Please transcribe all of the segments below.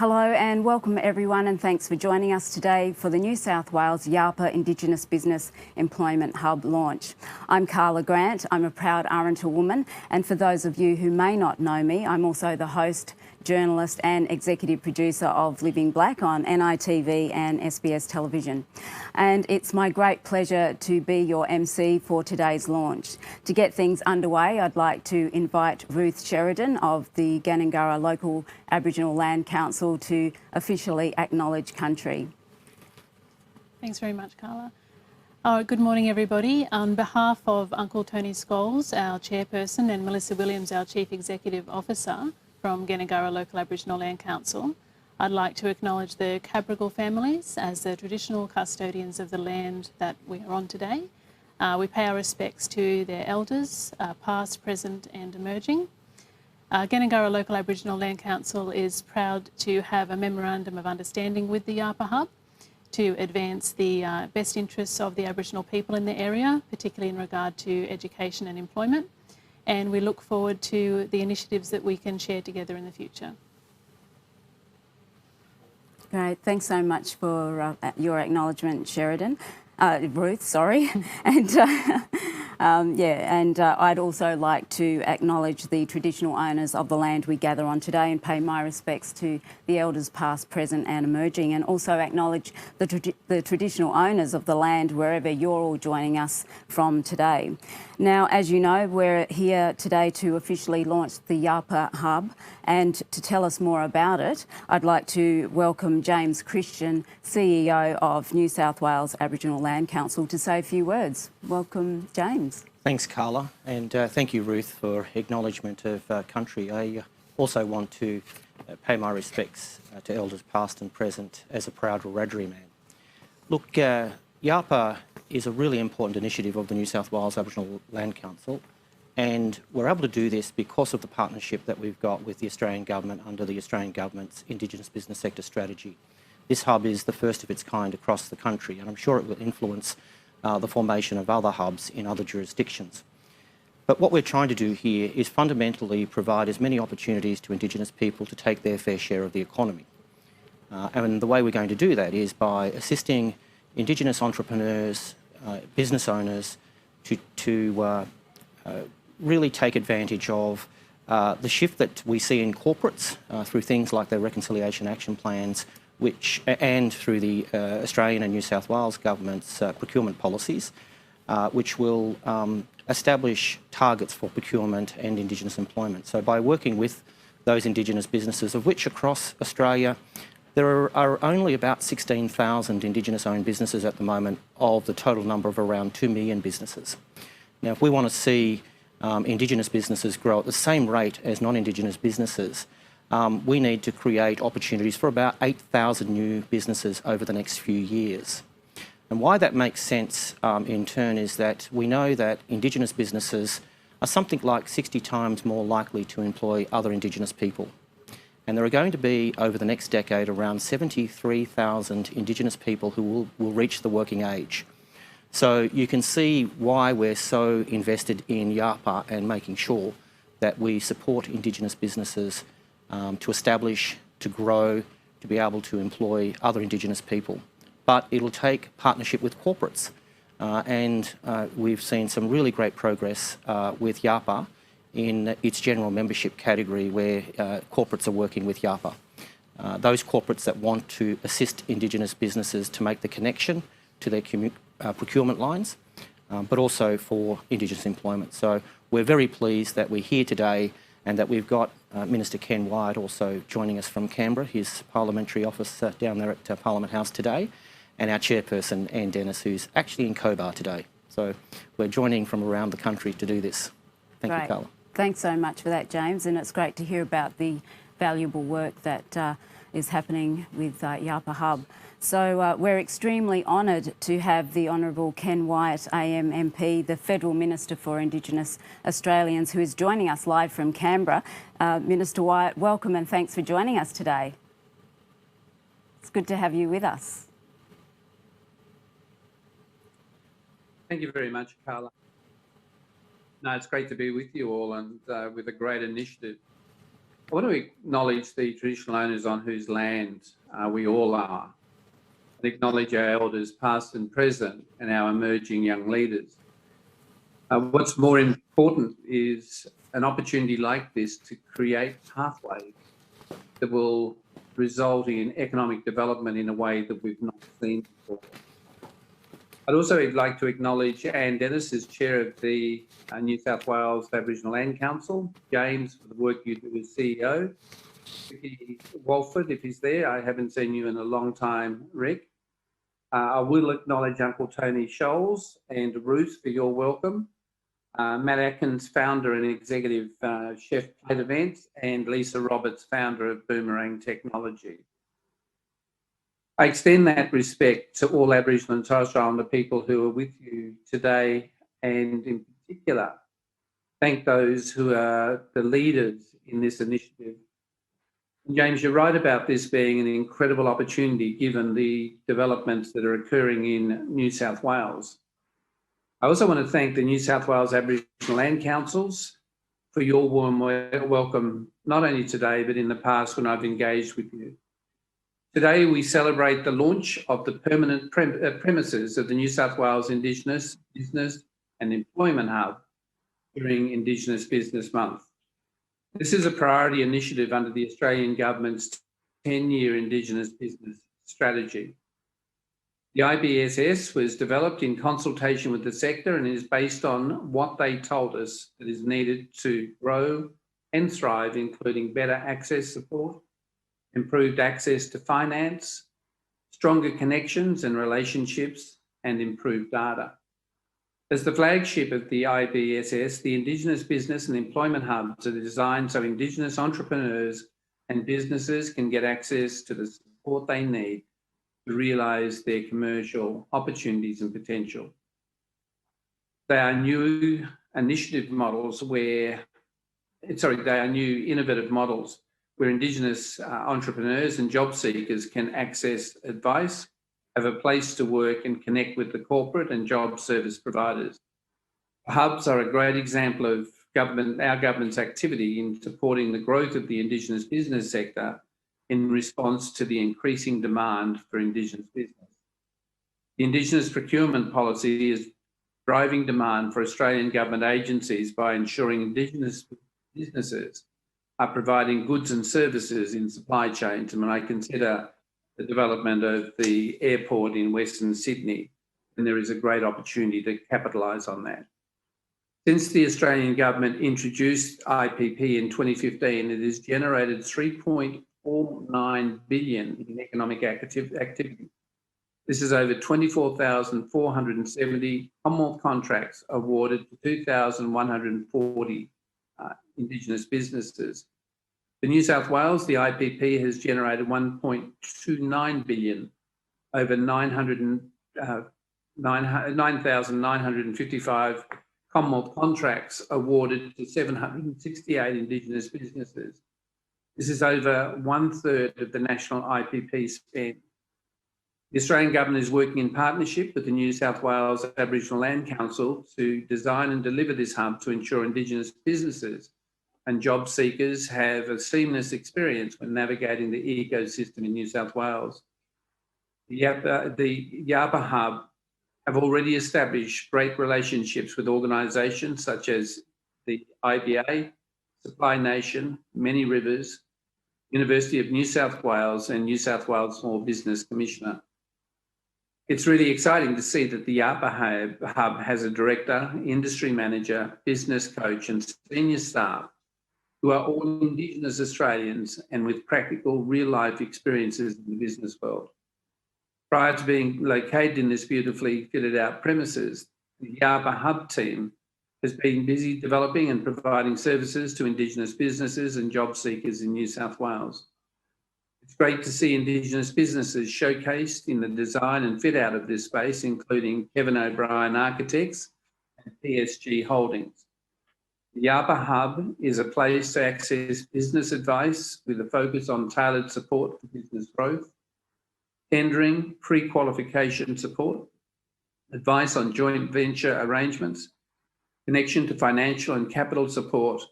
Hello and welcome everyone, and thanks for joining us today for the New South Wales Yarpa Indigenous Business Employment Hub launch. I'm Carla Grant, I'm a proud Arrernte woman, and for those of you who may not know me, I'm also the host, journalist and executive producer of Living Black on NITV and SBS Television. And it's my great pleasure to be your MC for today's launch. To get things underway, I'd like to invite Ruth Sheridan of the Ganangara Local Aboriginal Land Council to officially acknowledge country. Thanks very much, Carla. Good morning, everybody. On behalf of Uncle Tony Scholes, our chairperson, and Melissa Williams, our Chief Executive Officer from Ganangara Local Aboriginal Land Council, I'd like to acknowledge the Cabral families as the traditional custodians of the land that we are on today. We pay our respects to their elders, past, present and emerging. Ganangara Local Aboriginal Land Council is proud to have a Memorandum of Understanding with the Yarpa Hub to advance the best interests of the Aboriginal people in the area, particularly in regard to education and employment. And we look forward to the initiatives that we can share together in the future. Great, thanks so much for your acknowledgement, Sheridan. Ruth, sorry. And I'd also like to acknowledge the traditional owners of the land we gather on today and pay my respects to the elders past, present and emerging, and also acknowledge the traditional owners of the land wherever you're all joining us from today. Now, as you know, we're here today to officially launch the Yarpa Hub, and to tell us more about it, I'd like to welcome James Christian, CEO of New South Wales Aboriginal Land Council, to say a few words. Welcome, James. Thanks, Carla, and thank you, Ruth, for acknowledgement of country. I also want to pay my respects to elders past and present as a proud Wiradjuri man. Look, Yarpa is a really important initiative of the New South Wales Aboriginal Land Council, and we're able to do this because of the partnership that we've got with the Australian Government under the Australian Government's Indigenous Business Sector Strategy. This hub is the first of its kind across the country, and I'm sure it will influence the formation of other hubs in other jurisdictions. But what we're trying to do here is fundamentally provide as many opportunities to Indigenous people to take their fair share of the economy. And the way we're going to do that is by assisting Indigenous entrepreneurs, business owners to really take advantage of the shift that we see in corporates through things like their reconciliation action plans, and through the Australian and New South Wales government's procurement policies, which will establish targets for procurement and Indigenous employment. So by working with those Indigenous businesses, of which across Australia there are only about 16,000 Indigenous-owned businesses at the moment of the total number of around 2 million businesses. Now, if we want to see Indigenous businesses grow at the same rate as non-Indigenous businesses, we need to create opportunities for about 8,000 new businesses over the next few years. And why that makes sense in turn is that we know that Indigenous businesses are something like 60 times more likely to employ other Indigenous people. And there are going to be, over the next decade, around 73,000 Indigenous people who will reach the working age. So you can see why we're so invested in Yarpa and making sure that we support Indigenous businesses to establish, to grow, to be able to employ other Indigenous people. But it'll take partnership with corporates. We've seen some really great progress with Yarpa in its general membership category, where corporates are working with Yarpa. Those corporates that want to assist Indigenous businesses to make the connection to their procurement lines, but also for Indigenous employment. So we're very pleased that we're here today and that we've got Minister Ken Wyatt also joining us from Canberra, his parliamentary office down there at Parliament House today, and our chairperson, Anne Dennis, who's actually in Cobar today. So we're joining from around the country to do this. Thank you, Carla. Thanks so much for that, James, and it's great to hear about the valuable work that is happening with Yarpa Hub. So we're extremely honoured to have the Honourable Ken Wyatt, AM MP, the Federal Minister for Indigenous Australians, who is joining us live from Canberra. Minister Wyatt, welcome and thanks for joining us today. It's good to have you with us. Thank you very much, Carla. No, it's great to be with you all and with a great initiative I want to acknowledge the traditional owners on whose land we all are, and acknowledge our elders past and present and our emerging young leaders. What's more important is an opportunity like this to create pathways that will result in economic development in a way that we've not seen before. I'd also like to acknowledge Anne Dennis as Chair of the New South Wales Aboriginal Land Council, James for the work you do as CEO, Vicky Walford, if he's there. I haven't seen you in a long time, Rick. I will acknowledge Uncle Tony Scholes and Ruth for your welcome. Matt Atkins, founder and executive Chef Plate Events, and Lisa Roberts, founder of Boomerang Technology. I extend that respect to all Aboriginal and Torres Strait Islander people who are with you today, and in particular, thank those who are the leaders in this initiative. And James, you're right about this being an incredible opportunity given the developments that are occurring in New South Wales. I also want to thank the New South Wales Aboriginal Land Councils for your warm welcome, not only today, but in the past when I've engaged with you. Today, we celebrate the launch of the permanent premises of the New South Wales Indigenous Business and Employment Hub during Indigenous Business Month. This is a priority initiative under the Australian Government's 10-year Indigenous Business Strategy. The IBSS was developed in consultation with the sector and is based on what they told us that is needed to grow and thrive, including better access support, improved access to finance, stronger connections and relationships, and improved data. As the flagship of the IBSS, the Indigenous Business and Employment Hubs are designed so Indigenous entrepreneurs and businesses can get access to the support they need to realise their commercial opportunities and potential. They are new innovative models where Indigenous entrepreneurs and job seekers can access advice, have a place to work and connect with the corporate and job service providers. Hubs are a great example of our government's activity in supporting the growth of the Indigenous business sector in response to the increasing demand for Indigenous business. The Indigenous procurement policy is driving demand for Australian government agencies by ensuring Indigenous businesses are providing goods and services in supply chains. And when I consider the development of the airport in Western Sydney, then there is a great opportunity to capitalise on that. Since the Australian government introduced IPP in 2015, it has generated $3.49 billion in economic activity. This is over 24,470 Commonwealth contracts awarded to 2,140 Indigenous businesses. For New South Wales, the IPP has generated $1.29 billion, over 9,955 Commonwealth contracts awarded to 768 Indigenous businesses. This is over 1/3 of the national IPP spend. The Australian Government is working in partnership with the New South Wales Aboriginal Land Council to design and deliver this hub to ensure Indigenous businesses and job seekers have a seamless experience when navigating the ecosystem in New South Wales. The Yarpa Hub have already established great relationships with organisations such as the IBA, Supply Nation, Many Rivers, University of New South Wales and New South Wales Small Business Commissioner. It's really exciting to see that the Yarpa Hub has a director, industry manager, business coach and senior staff who are all Indigenous Australians and with practical real-life experiences in the business world. Prior to being located in this beautifully fitted out premises, the Yarpa Hub team has been busy developing and providing services to Indigenous businesses and job seekers in New South Wales. It's great to see Indigenous businesses showcased in the design and fit out of this space, including Kevin O'Brien Architects and PSG Holdings. The Yarpa Hub is a place to access business advice with a focus on tailored support for business growth, tendering, pre-qualification support, advice on joint venture arrangements, connection to financial and capital support,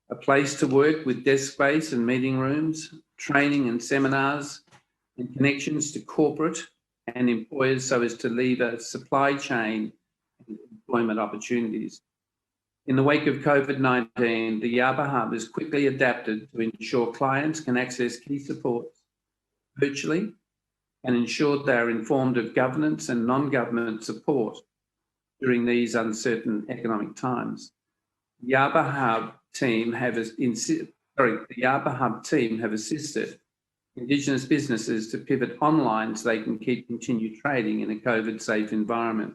a place to work with desk space and meeting rooms, training and seminars, and connections to corporate and employers so as to lever supply chain and employment opportunities. In the wake of COVID-19, the Yarpa Hub has quickly adapted to ensure clients can access key supports virtually and ensure they are informed of governance and non-government support during these uncertain economic times. The Yarpa Hub team have assisted Indigenous businesses to pivot online so they can continue trading in a COVID-safe environment.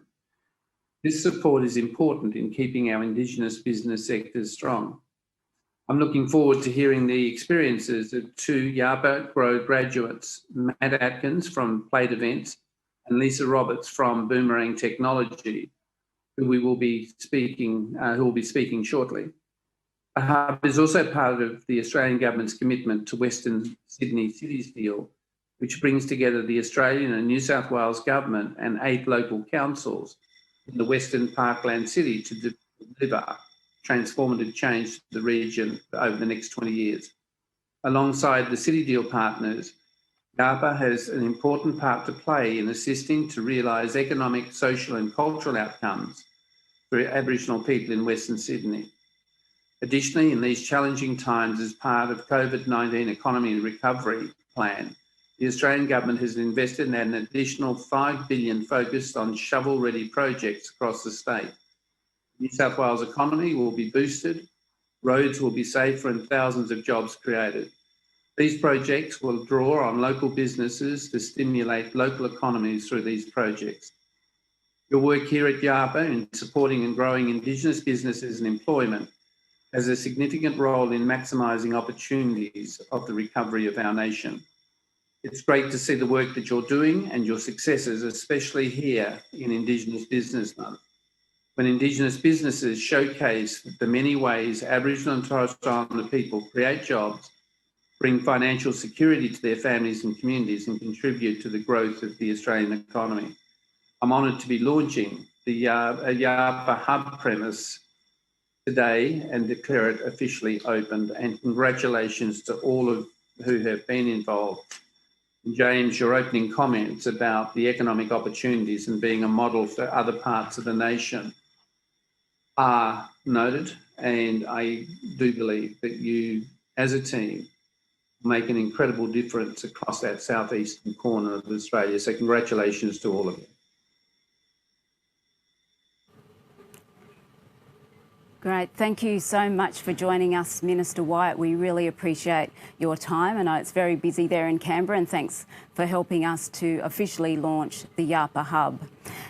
This support is important in keeping our Indigenous business sectors strong. I'm looking forward to hearing the experiences of two Yarpa Grow graduates, Matt Atkins from Plate Events and Lisa Roberts from Boomerang Technology, who will be speaking shortly. The Hub is also part of the Australian Government's commitment to Western Sydney Cities Deal, which brings together the Australian and New South Wales Government and 8 local councils in the Western Parkland City to deliver transformative change to the region over the next 20 years. Alongside the City Deal partners, Yarpa has an important part to play in assisting to realise economic, social and cultural outcomes for Aboriginal people in Western Sydney. Additionally, in these challenging times, as part of COVID-19 economy recovery plan, the Australian Government has invested in an additional $5 billion focused on shovel-ready projects across the state. The New South Wales economy will be boosted, roads will be safer and thousands of jobs created. These projects will draw on local businesses to stimulate local economies through these projects. Your work here at Yarpa in supporting and growing Indigenous businesses and employment has a significant role in maximising opportunities of the recovery of our nation. It's great to see the work that you're doing and your successes, especially here in Indigenous Business Month, when Indigenous businesses showcase the many ways Aboriginal and Torres Strait Islander people create jobs, bring financial security to their families and communities, and contribute to the growth of the Australian economy. I'm honoured to be launching the Yarpa Hub premise today and declare it officially opened, and congratulations to all of who have been involved. James, your opening comments about the economic opportunities and being a model for other parts of the nation are noted, and I do believe that you as a team make an incredible difference across that southeastern corner of Australia. So congratulations to all of you. Great. Thank you so much for joining us, Minister Wyatt. We really appreciate your time. I know it's very busy there in Canberra, and thanks for helping us to officially launch the Yarpa Hub.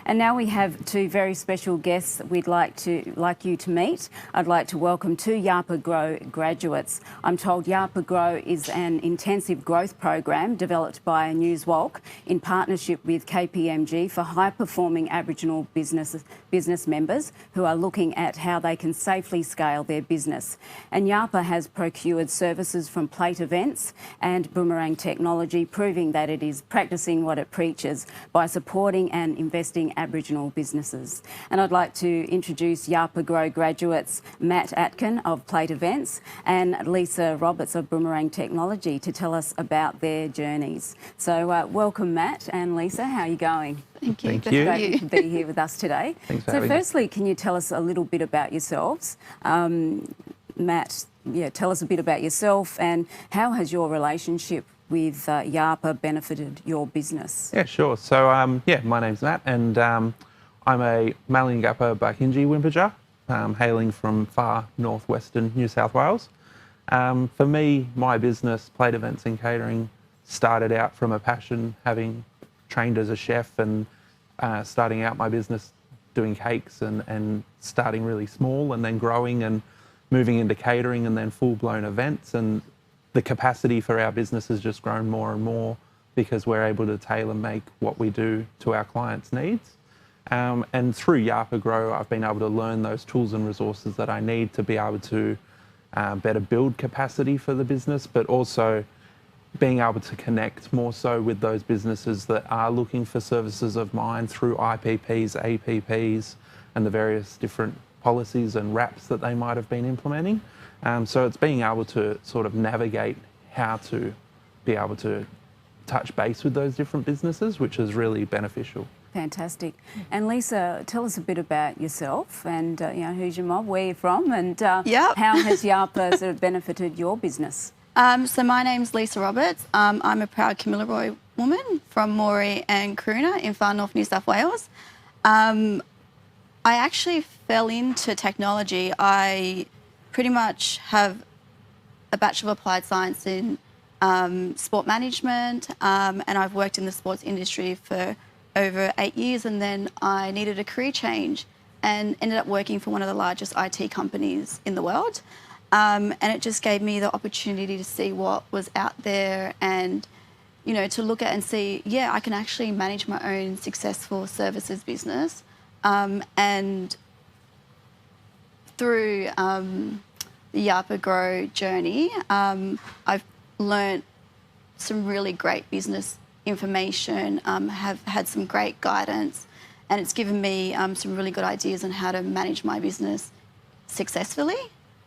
And now we have 2 very special guests we'd like you to meet. I'd like to welcome 2 Yarpa Grow graduates. I'm told Yarpa Grow is an intensive growth program developed by Newswalk in partnership with KPMG for high-performing Aboriginal business members who are looking at how they can safely scale their business. And Yarpa has procured services from Plate Events and Boomerang Technology, proving that it is practicing what it preaches by supporting and investing Aboriginal businesses. And I'd like to introduce Yarpa Grow graduates Matt Atkin of Plate Events and Lisa Roberts of Boomerang Technology to tell us about their journeys. So welcome Matt and Lisa, how are you going? Thank you. It's great to be here with us today. Thanks for so having me. firstly, can you tell us a little bit about yourselves? Matt, tell us a bit about yourself and how has your relationship with Yarpa benefited your business? Yeah, sure. So, my name's Matt and I'm a Malingappa Barkinji Wimpinger, hailing from far northwestern New South Wales. For me, my business, Plate Events and Catering, started out from a passion, having trained as a chef and starting out my business doing cakes and starting really small and then growing and moving into catering and then full-blown events. And the capacity for our business has just grown more and more because we're able to tailor make what we do to our clients' needs. And through Yarpa Grow, I've been able to learn those tools and resources that I need to be able to better build capacity for the business, but also being able to connect more so with those businesses that are looking for services of mine through IPPs, APPs, and the various different policies and wraps that they might have been implementing. So it's being able to sort of navigate how to be able to touch base with those different businesses, which is really beneficial. Fantastic. And Lisa, tell us a bit about yourself and who's your mom, where you're from, and how has Yarpa sort of benefited your business? So my name's Lisa Roberts. I'm a proud Kamilaroi woman from Moree and Cooroona in far north New South Wales. I actually fell into technology. I pretty much have a Bachelor of Applied Science in sport management, and I've worked in the sports industry for over 8 years, and then I needed a career change and ended up working for one of the largest IT companies in the world. And it just gave me the opportunity to see what was out there and, to look at and see, I can actually manage my own successful services business. And through the Yarpa Grow journey, I've learnt some really great business information, have had some great guidance, and it's given me some really good ideas on how to manage my business successfully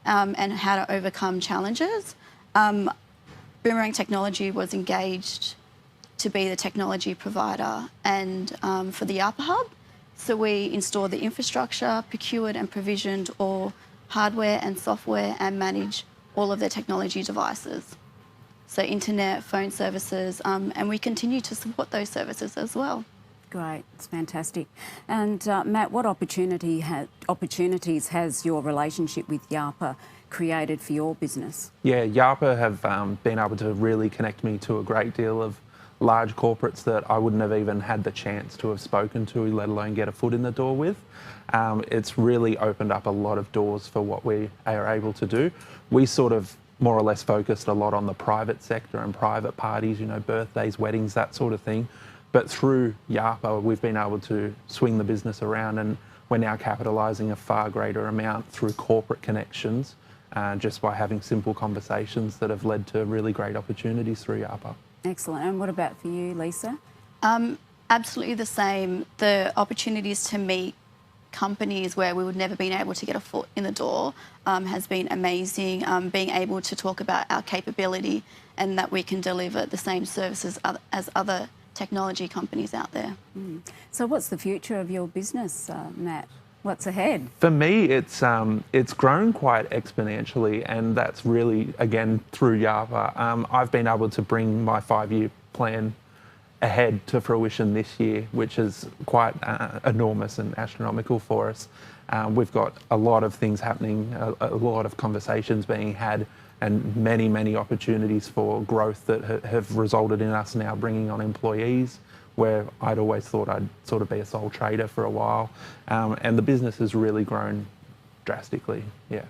and how to overcome challenges. Boomerang Technology was engaged to be the technology provider and for the Yarpa Hub. So we installed the infrastructure, procured and provisioned all hardware and software, and manage all of their technology devices. So internet, phone services, and we continue to support those services as well. Great, it's fantastic. And Matt, what opportunities has your relationship with Yarpa created for your business? Yeah, Yarpa have been able to really connect me to a great deal of large corporates that I wouldn't have even had the chance to have spoken to, let alone get a foot in the door with. It's really opened up a lot of doors for what we are able to do. We sort of more or less focused a lot on the private sector and private parties, birthdays, weddings, that sort of thing. But through Yarpa, we've been able to swing the business around, and we're now capitalising a far greater amount through corporate connections, just by having simple conversations that have led to really great opportunities through Yarpa. Excellent. And what about for you, Lisa? Absolutely the same. The opportunities to meet companies where we would never been able to get a foot in the door has been amazing. Being able to talk about our capability and that we can deliver the same services as other technology companies out there. So what's the future of your business, Matt? What's ahead? For me, it's grown quite exponentially, and that's really, again, through Yarpa. I've been able to bring my 5-year plan ahead to fruition this year, which is quite enormous and astronomical for us. We've got a lot of things happening, a lot of conversations being had, and many, many opportunities for growth that have resulted in us now bringing on employees, where I'd always thought I'd sort of be a sole trader for a while. And the business has really grown drastically, yeah.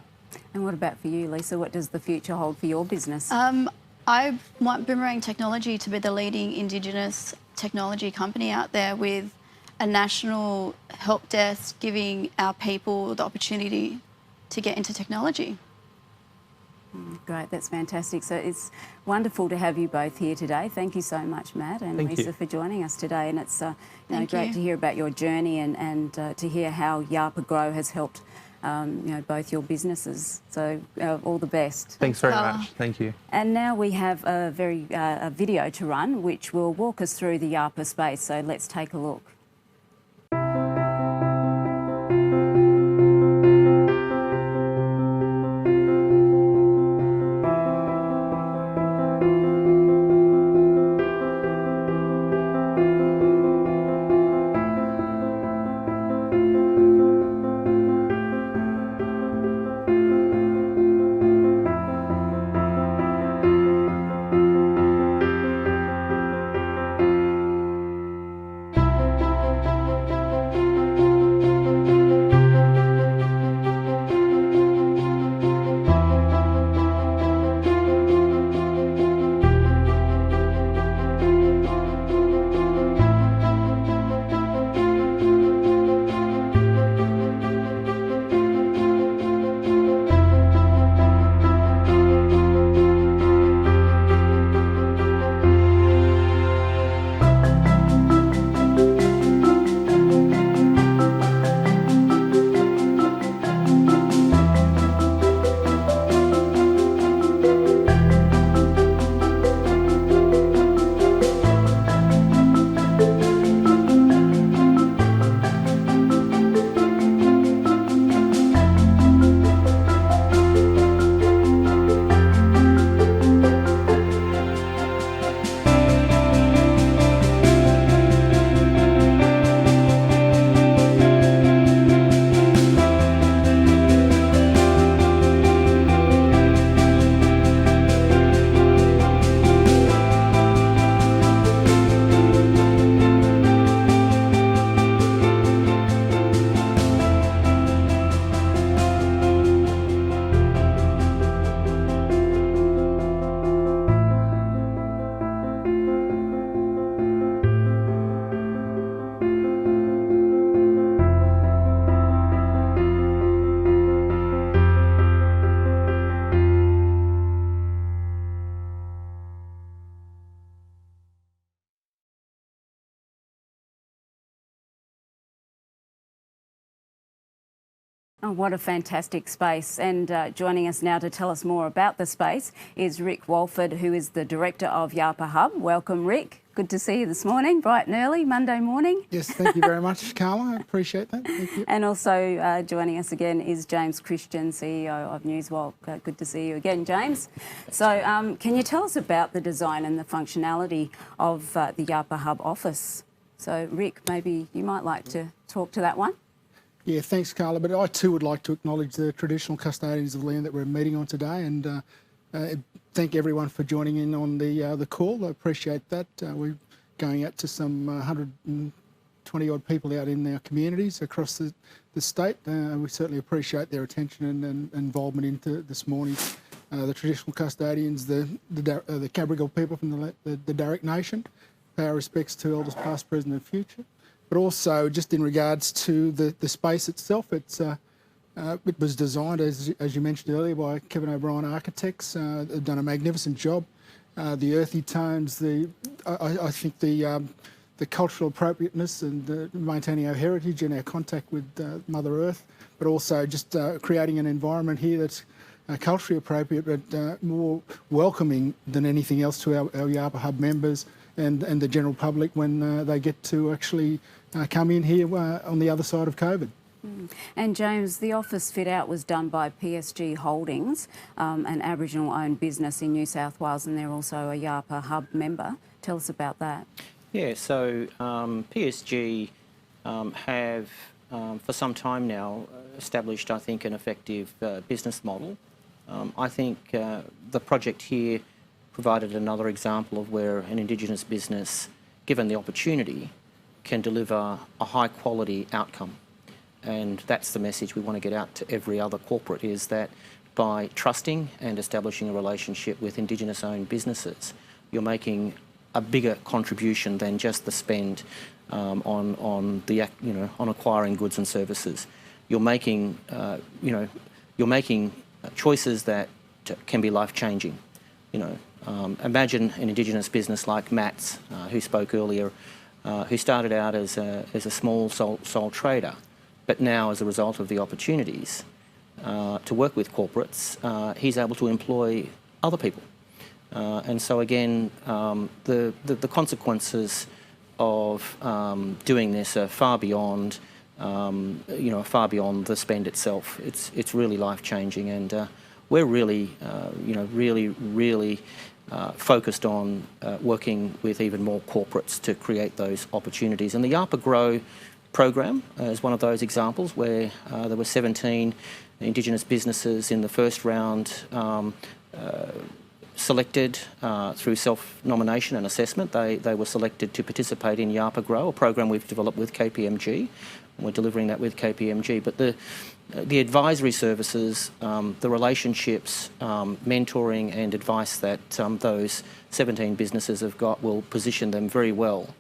And what about for you, Lisa? What does the future hold for your business? I want Boomerang Technology to be the leading Indigenous technology company out there, with a national help desk giving our people the opportunity to get into technology. Great, that's fantastic. So it's wonderful to have you both here today. Thank you so much, Matt and Lisa, for joining us today. And it's great to hear about your journey and to hear how Yarpa Grow has helped both your businesses. So all the best. Thanks very much. Thank you. And now we have a video to run, which will walk us through the Yarpa space. So let's take a look. Oh, what a fantastic space. And joining us now to tell us more about the space is Rick Walford, who is the Director of Yarpa Hub. Welcome, Rick. Good to see you this morning, bright and early, Monday morning. Yes, thank you very much, Carla. I appreciate that. Thank you. And also joining us again is James Christian, CEO of Newswalk. Good to see you again, James. So can you tell us about the design and the functionality of the Yarpa Hub office? So, Rick, maybe you might like to talk to that one. Yeah, thanks, Carla. But I too would like to acknowledge the traditional custodians of land that we're meeting on today, and thank everyone for joining in on the call. I appreciate that. We're going out to some 120 odd people out in our communities across the state. We certainly appreciate their attention and involvement into this morning. The traditional custodians, the Cabral people from the Darug Nation, pay our respects to elders past, present and future. But also just in regards to the space itself, it was designed, as you mentioned earlier, by Kevin O'Brien Architects. They've done a magnificent job. The earthy tones, I think the cultural appropriateness and maintaining our heritage and our contact with Mother Earth, but also just creating an environment here that's culturally appropriate, but more welcoming than anything else to our Yarpa Hub members and the general public when they get to actually come in here on the other side of COVID. And James, the office fit out was done by PSG Holdings, an Aboriginal-owned business in New South Wales, and they're also a Yarpa Hub member. Tell us about that. Yeah, so PSG have for some time now established, I think, an effective business model. I think the project here provided another example of where an Indigenous business, given the opportunity, can deliver a high-quality outcome. And that's the message we want to get out to every other corporate, is that by trusting and establishing a relationship with Indigenous-owned businesses, you're making a bigger contribution than just the spend on acquiring goods and services. You're making choices that can be life-changing. Imagine an Indigenous business like Matt's, who spoke earlier, who started out as a small sole trader, but now, as a result of the opportunities to work with corporates, he's able to employ other people. And so again, the consequences of doing this are far beyond, far beyond the spend itself. It's really life-changing, and we're really, really focused on working with even more corporates to create those opportunities. And the Yarpa Grow program is one of those examples where there were 17 Indigenous businesses in the first round selected through self-nomination and assessment. They were selected to participate in Yarpa Grow, a program we've developed with KPMG, and we're delivering that with KPMG. But the advisory services, the relationships, mentoring and advice that those 17 businesses have got will position them very well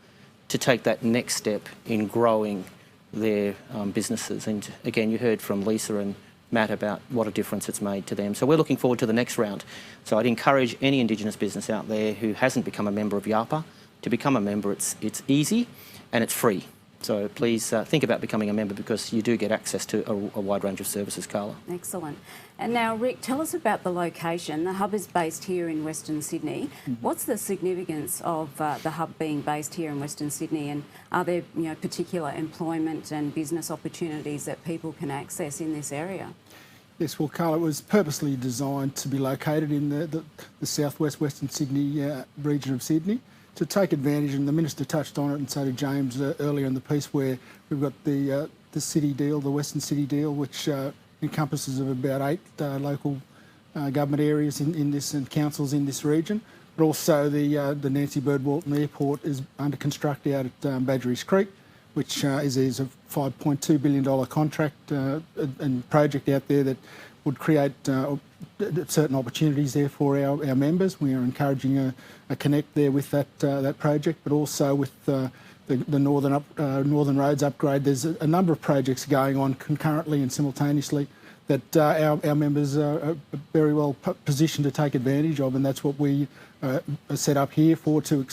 to take that next step in growing their businesses. And again, you heard from Lisa and Matt about what a difference it's made to them. So we're looking forward to the next round. So I'd encourage any Indigenous business out there who hasn't become a member of Yarpa to become a member. It's easy and it's free. So please think about becoming a member, because you do get access to a wide range of services, Carla. Excellent. And now, Rick, tell us about the location. The hub is based here in Western Sydney. What's the significance of the hub being based here in Western Sydney, and are there particular employment and business opportunities that people can access in this area? Yes, well, Carla, it was purposely designed to be located in the southwest Western Sydney region of Sydney, to take advantage, and the Minister touched on it, and so did James earlier in the piece, where we've got the city deal, the Western City deal, which encompasses of about 8 local government areas in this, and councils in this region. But also the Nancy Bird Walton Airport is under construction out at Badgerys Creek, which is a $5.2 billion contract and project out there that would create certain opportunities there for our members. We are encouraging a connect there with that project, but also with the Northern Roads upgrade. There's a number of projects going on concurrently and simultaneously that our members are very well positioned to take advantage of, and that's what we are set up here for, to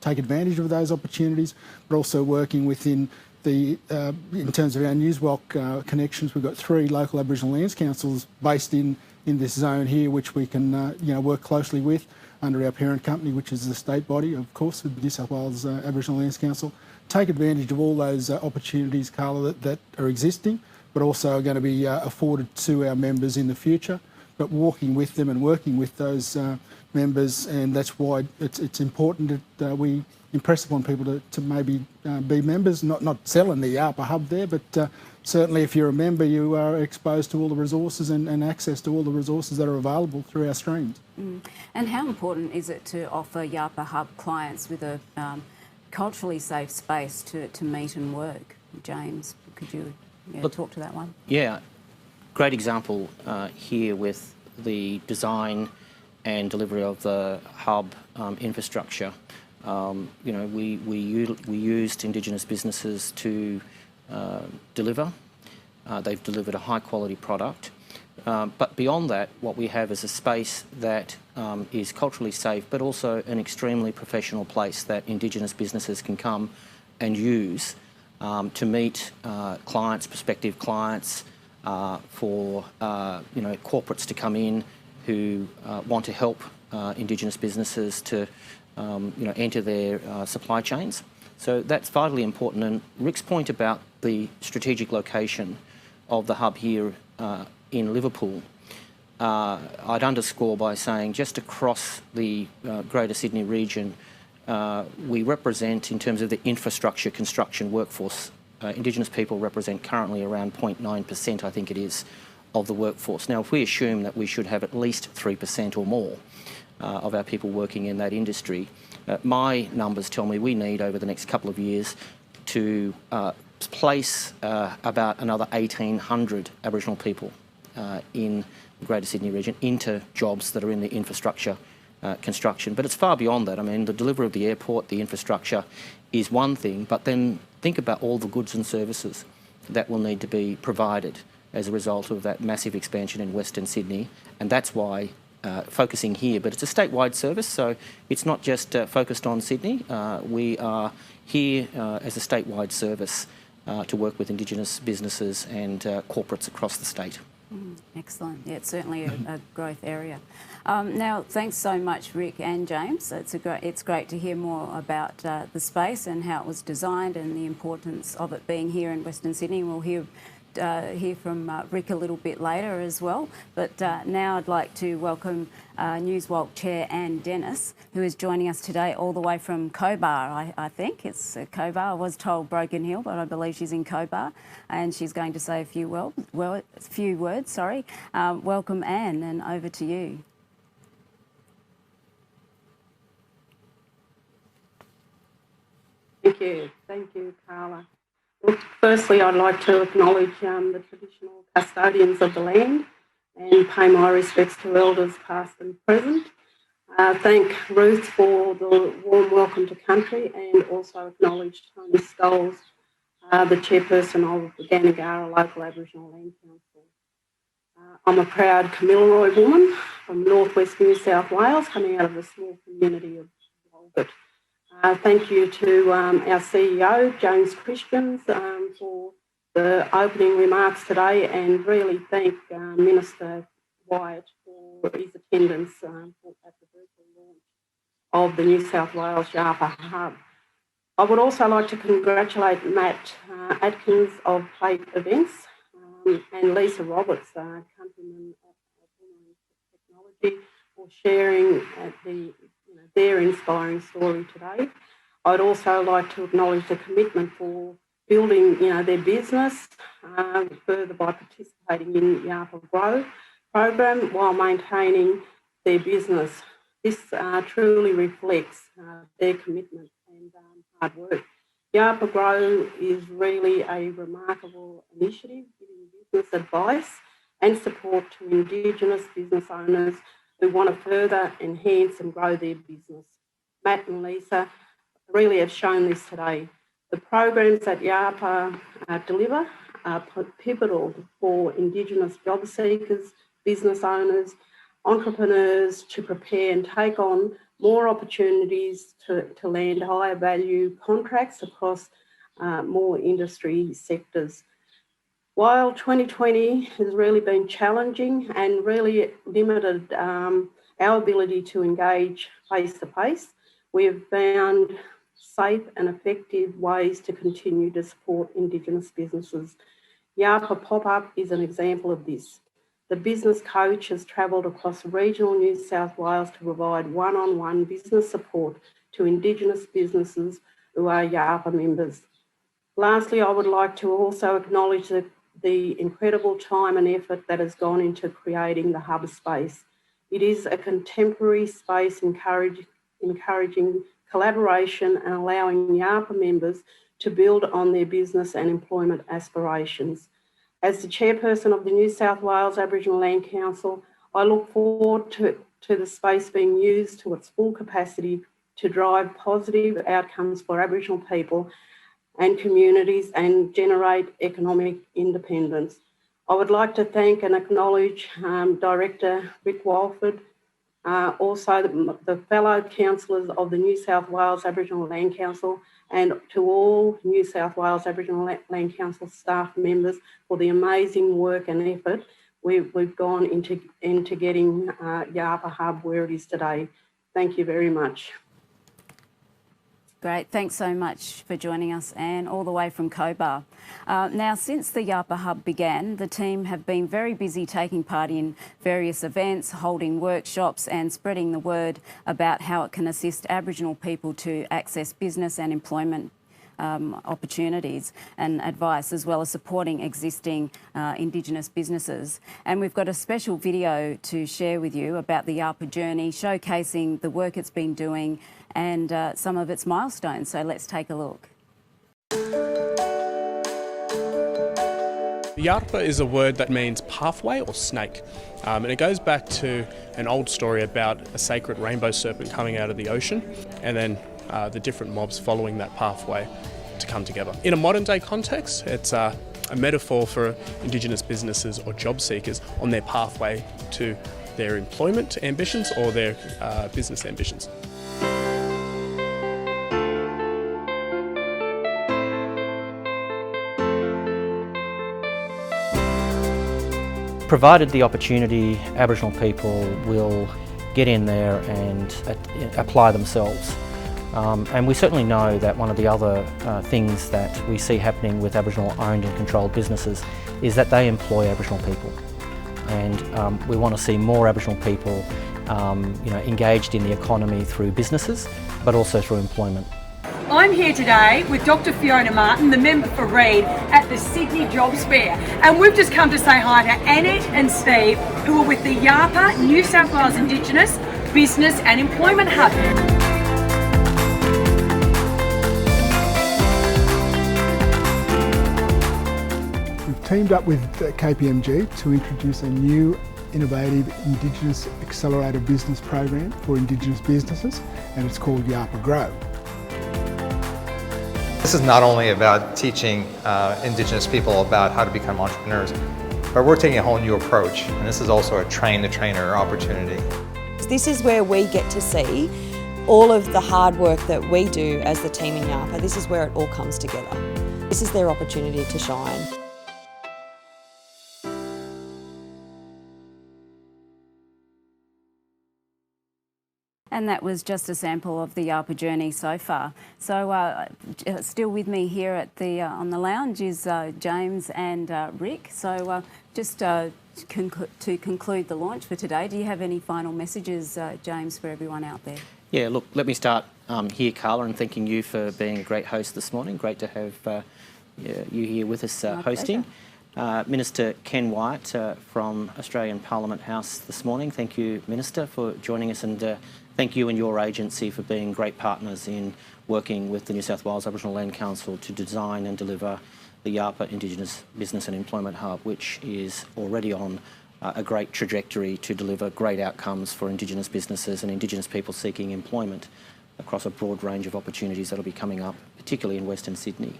take advantage of those opportunities, but also working within in terms of our Newswalk connections, we've got 3 local Aboriginal Lands Councils based in this zone here, which we can work closely with under our parent company, which is the state body, of course, the New South Wales Aboriginal Lands Council. Take advantage of all those opportunities, Carla, that are existing, but also are going to be afforded to our members in the future. But walking with them and working with those members, and that's why it's important that we impress upon people to maybe be members, not selling the Yarpa Hub there, but certainly if you're a member, you are exposed to all the resources and access to all the resources that are available through our streams. And how important is it to offer Yarpa Hub clients with a culturally safe space to meet and work? James, could you talk to that one? Yeah, great example here with the design and delivery of the hub infrastructure. We used Indigenous businesses to deliver. They've delivered a high quality product. But beyond that, what we have is a space that is culturally safe, but also an extremely professional place that Indigenous businesses can come and use to meet clients, prospective clients, for corporates to come in who want to help Indigenous businesses to enter their supply chains. So that's vitally important. And Rick's point about the strategic location of the hub here in Liverpool, I'd underscore by saying just across the Greater Sydney region, we represent, in terms of the infrastructure construction workforce, Indigenous people represent currently around 0.9%, I think it is, of the workforce. Now, if we assume that we should have at least 3% or more of our people working in that industry, my numbers tell me we need, over the next couple of years, to place about another 1,800 Aboriginal people in the Greater Sydney region into jobs that are in the infrastructure construction. But it's far beyond that. I mean, the delivery of the airport, the infrastructure is one thing, but then think about all the goods and services that will need to be provided as a result of that massive expansion in Western Sydney. And that's why focusing here, but it's a statewide service, so it's not just focused on Sydney. We are here as a statewide service to work with Indigenous businesses and corporates across the state. Excellent. Yeah, it's certainly a growth area. Now, thanks so much, Rick and James. It's great to hear more about the space and how it was designed and the importance of it being here in Western Sydney. We'll hear from Rick a little bit later as well. But now I'd like to welcome Newswalk Chair Anne Dennis, who is joining us today all the way from Cobar. I think it's Cobar. I was told Broken Hill, but I believe she's in Cobar, and she's going to say a few words. Welcome, Anne, and over to you. Thank you, Carla. Well, firstly, I'd like to acknowledge the traditional custodians of the land and pay my respects to elders past and present. Thank Ruth for the warm welcome to country, and also acknowledge Tony Scholes, the chairperson of the Ganagara Local Aboriginal Land Council. I'm a proud Kamilaroi woman from northwest New South Wales, coming out of the small community of Walgett. Thank you to our CEO, James Christians, for the opening remarks today, and really thank Minister Wyatt for his attendance at the virtual launch of the New South Wales Yarpa Hub. I would also like to congratulate Matt Atkins of Plate Events and Lisa Roberts, countryman of Technology, for sharing their inspiring story today. I'd also like to acknowledge the commitment for building, their business further by participating in Yarpa Grow program while maintaining their business. This truly reflects their commitment and hard work. Yarpa Grow is really a remarkable initiative, giving business advice and support to Indigenous business owners who want to further enhance and grow their business. Matt and Lisa really have shown this today. The programs that Yarpa deliver are pivotal for Indigenous job seekers, business owners, entrepreneurs to prepare and take on more opportunities to land higher value contracts across more industry sectors. While 2020 has really been challenging and really limited our ability to engage face-to-face, we have found safe and effective ways to continue to support Indigenous businesses. Yarpa Pop-Up is an example of this. The business coach has travelled across regional New South Wales to provide one-on-one business support to Indigenous businesses who are Yarpa members. Lastly, I would like to also acknowledge the incredible time and effort that has gone into creating the hub space. It is a contemporary space encouraging collaboration and allowing Yarpa members to build on their business and employment aspirations. As the chairperson of the New South Wales Aboriginal Land Council, I look forward to the space being used to its full capacity to drive positive outcomes for Aboriginal people and communities and generate economic independence. I would like to thank and acknowledge Director Rick Walford, also the fellow councillors of the New South Wales Aboriginal Land Council, and to all New South Wales Aboriginal Land Council staff members for the amazing work and effort we've gone into getting Yarpa Hub where it is today. Thank you very much. Great, thanks so much for joining us, Anne, all the way from Cobar. Now, since the Yarpa Hub began, the team have been very busy taking part in various events, holding workshops and spreading the word about how it can assist Aboriginal people to access business and employment opportunities and advice, as well as supporting existing Indigenous businesses. And we've got a special video to share with you about the Yarpa journey, showcasing the work it's been doing and some of its milestones. So let's take a look. Yarpa is a word that means pathway or snake, and it goes back to an old story about a sacred rainbow serpent coming out of the ocean and then the different mobs following that pathway to come together. In a modern day context, it's a metaphor for Indigenous businesses or job seekers on their pathway to their employment ambitions or their business ambitions. Provided the opportunity, Aboriginal people will get in there and apply themselves. And we certainly know that one of the other things that we see happening with Aboriginal owned and controlled businesses is that they employ Aboriginal people. And we want to see more Aboriginal people engaged in the economy through businesses, but also through employment. I'm here today with Dr. Fiona Martin, the member for Reid, at the Sydney Jobs Fair. And we've just come to say hi to Annette and Steve, who are with the Yarpa New South Wales Indigenous Business and Employment Hub. We've teamed up with KPMG to introduce a new innovative Indigenous Accelerator Business Program for Indigenous businesses, and it's called Yarpa Grow. This is not only about teaching Indigenous people about how to become entrepreneurs, but we're taking a whole new approach, and this is also a train-the-trainer opportunity. This is where we get to see all of the hard work that we do as the team in Yarpa. This is where it all comes together. This is their opportunity to shine. And that was just a sample of the Yarpa journey so far. So still with me here at the on the lounge is James and Rick. So just to conclude the launch for today, do you have any final messages, James, for everyone out there? Yeah, look, let me start here, Carla, and thanking you for being a great host this morning. Great to have you here with us hosting. Minister Ken Wyatt from Australian Parliament House this morning. Thank you, Minister, for joining us, and thank you and your agency for being great partners in working with the New South Wales Aboriginal Land Council to design and deliver the Yarpa Indigenous Business and Employment Hub, which is already on a great trajectory to deliver great outcomes for Indigenous businesses and Indigenous people seeking employment across a broad range of opportunities that will be coming up, particularly in Western Sydney.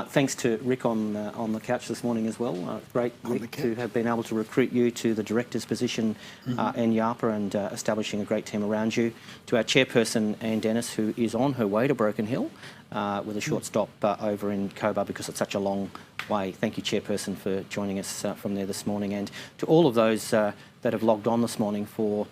Thanks to Rick on the couch this morning as well. Great, Rick, to have been able to recruit you to the director's position in Yarpa and establishing a great team around you. To our chairperson, Anne Dennis, who is on her way to Broken Hill with a short stop over in Cobar because it's such a long way. Thank you, chairperson, for joining us from there this morning. And to all of those that have logged on this morning for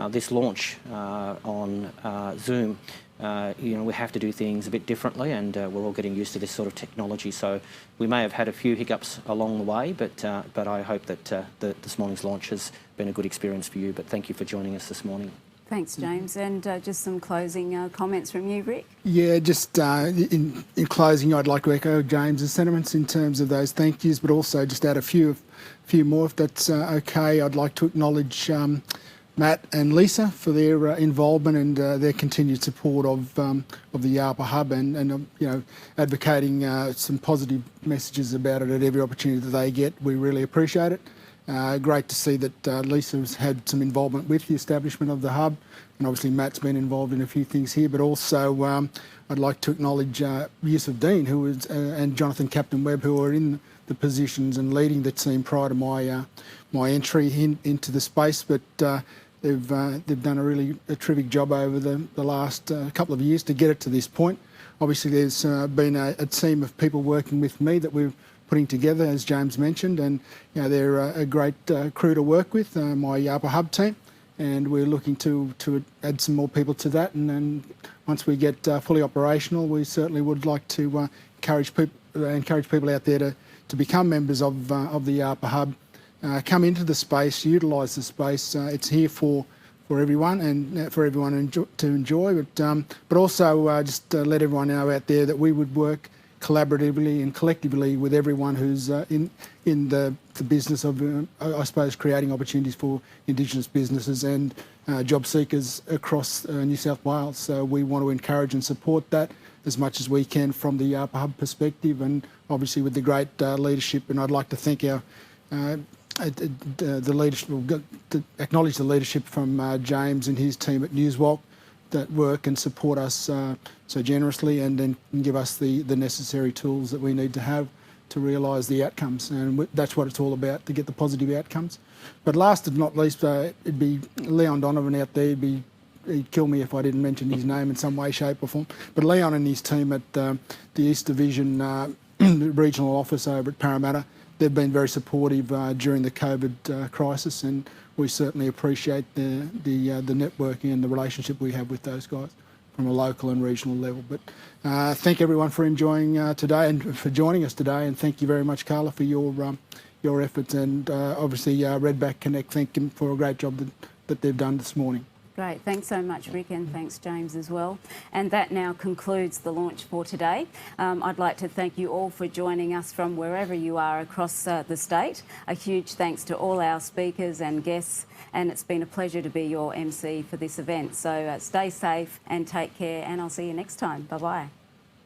this launch on Zoom. We have to do things a bit differently, and we're all getting used to this sort of technology. So we may have had a few hiccups along the way, but I hope that this morning's launch has been a good experience for you. But thank you for joining us this morning. Thanks, James. And just some closing comments from you, Rick. Yeah, just in closing, I'd like to echo James's sentiments in terms of those thank yous, but also just add a few more, if that's okay. I'd like to acknowledge Matt and Lisa for their involvement and their continued support of the Yarpa Hub and advocating some positive messages about it at every opportunity that they get. We really appreciate it. Great to see that Lisa's had some involvement with the establishment of the hub, and obviously Matt's been involved in a few things here, but also I'd like to acknowledge Yusuf Dean and Jonathan Captain Webb, who are in the positions and leading the team prior to my entry into the space, but they've done a terrific job over the last couple of years to get it to this point. Obviously, there's been a team of people working with me that we're putting together, as James mentioned, and they're a great crew to work with, my Yarpa Hub team, and we're looking to add some more people to that. And then once we get fully operational, we certainly would like to encourage people out there to become members of the Yarpa Hub. Come into the space, utilise the space. It's here for everyone and for everyone to enjoy, but also just let everyone know out there that we would work collaboratively and collectively with everyone who's in the business of, I suppose, creating opportunities for Indigenous businesses and job seekers across New South Wales. So we want to encourage and support that as much as we can from the Yarpa Hub perspective, and obviously with the great leadership. And I'd like to thank our the leadership, to acknowledge the leadership from James and his team at Newswalk that work and support us so generously, and then give us the necessary tools that we need to have to realise the outcomes. And that's what it's all about, to get the positive outcomes. But last but not least, it'd be Leon Donovan out there. He'd kill me if I didn't mention his name in some way, shape or form. But Leon and his team at the East Division Regional Office over at Parramatta, they've been very supportive during the COVID crisis, and we certainly appreciate the networking and the relationship we have with those guys from a local and regional level. But thank everyone for enjoying today and for joining us today, and thank you very much, Carla, for your efforts, and obviously Redback Connect, thank them for a great job that they've done this morning. Great, thanks so much, Rick, and thanks, James, as well. And that now concludes the launch for today. I'd like to thank you all for joining us from wherever you are across the state. A huge thanks to all our speakers and guests, and it's been a pleasure to be your MC for this event. So stay safe and take care, and I'll see you next time. Bye-bye.